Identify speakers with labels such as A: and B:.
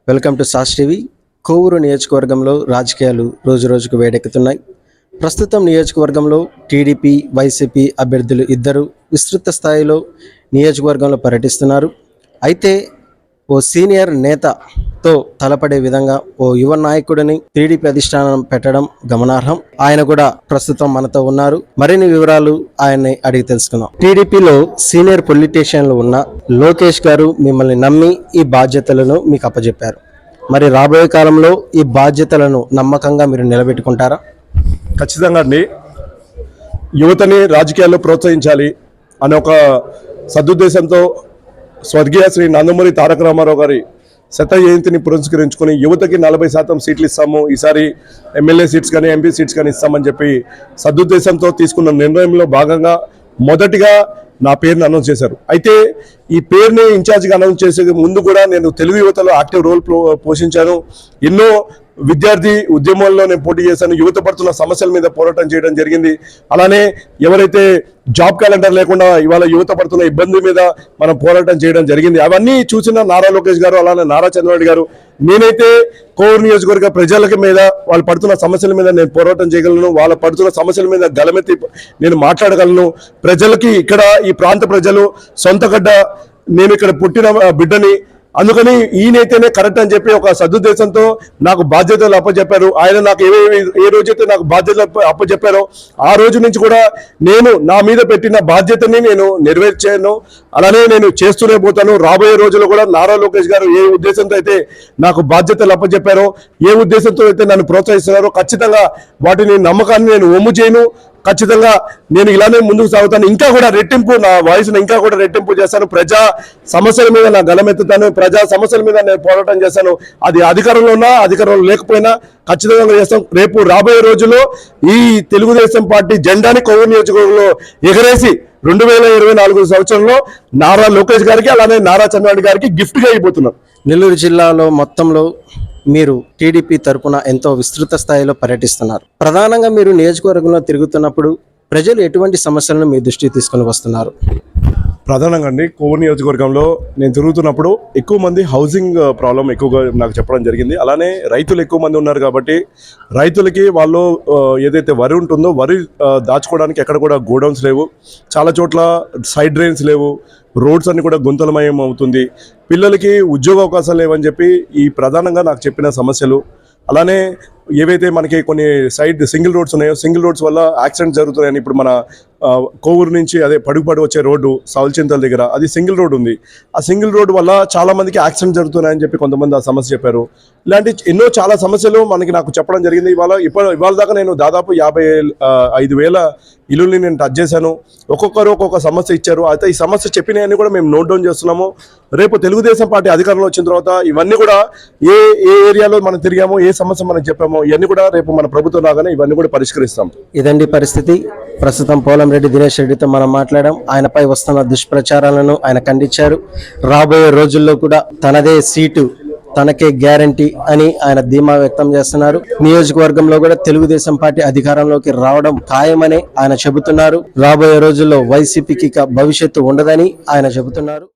A: Welcome to sauce TV. Kovur నియోజకవర్గంలో రాజకీయాలు రోజురోజుకు వేడెక్కుతున్నాయి. ప్రస్తుతం నియోజకవర్గంలో టీడీపీ, వైసీపీ అభ్యర్థులు ఇద్దరు విస్తృత స్థాయిలో నియోజకవర్గంలో పర్యటిస్తున్నారు. అయితే ఓ సీనియర్ నేతతో తలపడే విధంగా ఓ యువ నాయకుడిని టీడీపీ అధిష్టానం పెట్టడం గమనార్హం. ఆయన కూడా ప్రస్తుతం మనతో ఉన్నారు. మరిన్ని వివరాలు ఆయన్ని అడిగి తెలుసుకుందాం. టీడీపీలో సీనియర్ పొలిటీషియన్లు ఉన్న లోకేష్ గారు మిమ్మల్ని నమ్మి ఈ బాధ్యతలను మీకు అప్పచెప్పారు. మరి రాబోయే కాలంలో ఈ బాధ్యతలను నమ్మకంగా మీరు నిలబెట్టుకుంటారా?
B: ఖచ్చితంగా అండి. యువతని రాజకీయాల్లో ప్రోత్సహించాలి అనే ఒక సదుద్దేశంతో స్వర్గీయ శ్రీ నందమూరి తారక రామారావు గారి శత జయంతిని పురస్కరించుకొని యువతకి 40% సీట్లు ఇస్తాము, ఈసారి ఎమ్మెల్యే సీట్స్ కానీ ఎంపీ సీట్స్ కానీ ఇస్తామని చెప్పి సదుద్దేశంతో తీసుకున్న నిర్ణయంలో భాగంగా మొదటిగా నా పేరుని అనౌన్స్ చేశారు. అయితే ఈ పేరుని ఇన్ఛార్జ్గా అనౌన్స్ చేసే ముందు కూడా నేను తెలుగు యువతలో యాక్టివ్ రోల్ పోషించాను. ఎన్నో విద్యార్థి ఉద్యమాల్లో నేను పోటీ చేశాను. యువత పడుతున్న సమస్యల మీద పోరాటం చేయడం జరిగింది. అలానే ఎవరైతే జాబ్ క్యాలెండర్ లేకుండా ఇవాళ యువత పడుతున్న ఇబ్బంది మీద మనం పోరాటం చేయడం జరిగింది. అవన్నీ చూసిన నారా లోకేష్ గారు, అలానే నారా చంద్రబాబు గారు, నేనైతే కోవూరు నియోజకవర్గ ప్రజలకి మీద వాళ్ళు పడుతున్న సమస్యల మీద నేను పోరాటం చేయగలను, వాళ్ళ పడుతున్న సమస్యల మీద గలమెత్తి నేను మాట్లాడగలను. ప్రజలకి ఇక్కడ ఈ ప్రాంత ప్రజలు సొంత గడ్డ, నేను ఇక్కడ పుట్టిన బిడ్డని, అందుకని ఈయనైతేనే కరెక్ట్ అని చెప్పి ఒక సదుద్దేశంతో నాకు బాధ్యతలు అప్పచెప్పారు. ఆయన నాకు ఏ రోజైతే నాకు బాధ్యతలు అప్పచెప్పారో ఆ రోజు నుంచి కూడా నేను నా మీద పెట్టిన బాధ్యతని నేను నెరవేర్చాను. అలానే నేను చేస్తూనే పోతాను. రాబోయే రోజుల్లో కూడా నారా లోకేష్ గారు ఏ ఉద్దేశంతో అయితే నాకు బాధ్యతలు అప్పచెప్పారో, ఏ ఉద్దేశంతో అయితే నన్ను ప్రోత్సహిస్తున్నారో ఖచ్చితంగా వాటిని నమ్మకాన్ని నేను ఒమ్ము చేయను. ఖచ్చితంగా నేను ఇలానే ముందుకు సాగుతాను. ఇంకా కూడా రెట్టింపు, నా వాయిస్ని ఇంకా కూడా రెట్టింపు చేస్తాను. ప్రజా సమస్యల మీద నా గలమెత్తుతాను. ప్రజా సమస్యల మీద నేను పోరాటం చేస్తాను. అది అధికారంలో ఉన్నా అధికారంలో లేకపోయినా ఖచ్చితంగా చేస్తాం. రేపు రాబోయే రోజుల్లో ఈ తెలుగుదేశం పార్టీ జెండాని కోవూరు నియోజకవర్గంలో ఎగరేసి 2024 సంవత్సరంలో నారా లోకేష్ గారికి అలానే నారా చంద్రబాబు గారికి గిఫ్ట్గా అయిపోతున్నారు.
A: నెల్లూరు జిల్లాలో మొత్తంలో మీరు టీడీపీ తరపున ఎంతో విస్తృత స్థాయిలో పర్యటిస్తున్నారు. ప్రధానంగా మీరు నియోజకవర్గంలో తిరుగుతున్నప్పుడు ప్రజలు ఎటువంటి సమస్యలను మీ దృష్టికి తీసుకొని వస్తున్నారు?
B: ప్రధానంగా అండి, కోవూరు నియోజకవర్గంలో నేను తిరుగుతున్నప్పుడు ఎక్కువ మంది హౌసింగ్ ప్రాబ్లం ఎక్కువగా నాకు చెప్పడం జరిగింది. అలానే రైతులు ఎక్కువ మంది ఉన్నారు కాబట్టి రైతులకి వాళ్ళు ఏదైతే వరి ఉంటుందో వరి దాచుకోవడానికి ఎక్కడ కూడా గోడౌన్స్ లేవు, చాలా చోట్ల సైడ్ డ్రైన్స్ లేవు, రోడ్స్ అన్ని కూడా గుంతలమయం అవుతుంది, పిల్లలకి ఉద్యోగ అవకాశాలు లేవని చెప్పి ఈ ప్రధానంగా నాకు చెప్పిన సమస్యలు. అలానే ఏవైతే మనకి కొన్ని సైడ్ సింగిల్ రోడ్స్ ఉన్నాయో, సింగిల్ రోడ్స్ వల్ల యాక్సిడెంట్స్ జరుగుతున్నాయని ఇప్పుడు మన కోవూరు నుంచి అదే పడుగుపడి వచ్చే రోడ్డు సావులచింతల దగ్గర అది సింగిల్ రోడ్ ఉంది. ఆ సింగిల్ రోడ్ వల్ల చాలా మందికి యాక్సిడెంట్ జరుగుతున్నాయని చెప్పి కొంతమంది ఆ సమస్య చెప్పారు. ఇలాంటి ఎన్నో చాలా సమస్యలు నాకు చెప్పడం జరిగింది. ఇవాళ దాకా నేను దాదాపు 55,000 ఇల్లుల్ని నేను టచ్ చేశాను. ఒక్కొక్కరు ఒక్కొక్క సమస్య ఇచ్చారు. అయితే ఈ సమస్య చెప్పినవన్నీ కూడా మేము నోట్ డౌన్ చేస్తున్నాము. రేపు తెలుగుదేశం పార్టీ అధికారంలో వచ్చిన తర్వాత ఇవన్నీ కూడా ఏ ఏరియాలో మనం తిరిగామో, ఏ సమస్య మనం చెప్పామో ఇవన్నీ కూడా రేపు మన ప్రభుత్వం రాగానే ఇవన్నీ కూడా పరిష్కరిస్తాం.
A: ఇదండి పరిస్థితి. ప్రస్తుతం పోలంరెడ్డి దినేష్ రెడ్డితో మనం మాట్లాడాం. ఆయనపై వస్తున్న దుష్ప్రచారాలను ఆయన ఖండించారు. రాబోయే రోజుల్లో కూడా తనదే సీటు తనకే గ్యారంటీ అని ఆయన ధీమా వ్యక్తం చేస్తున్నారు. నియోజకవర్గంలో కూడా తెలుగుదేశం పార్టీ అధికారంలోకి రావడం ఖాయమని ఆయన చెబుతున్నారు. రాబోయే రోజుల్లో వైసీపీకి భవిష్యత్తు ఉండదని ఆయన చెబుతున్నారు.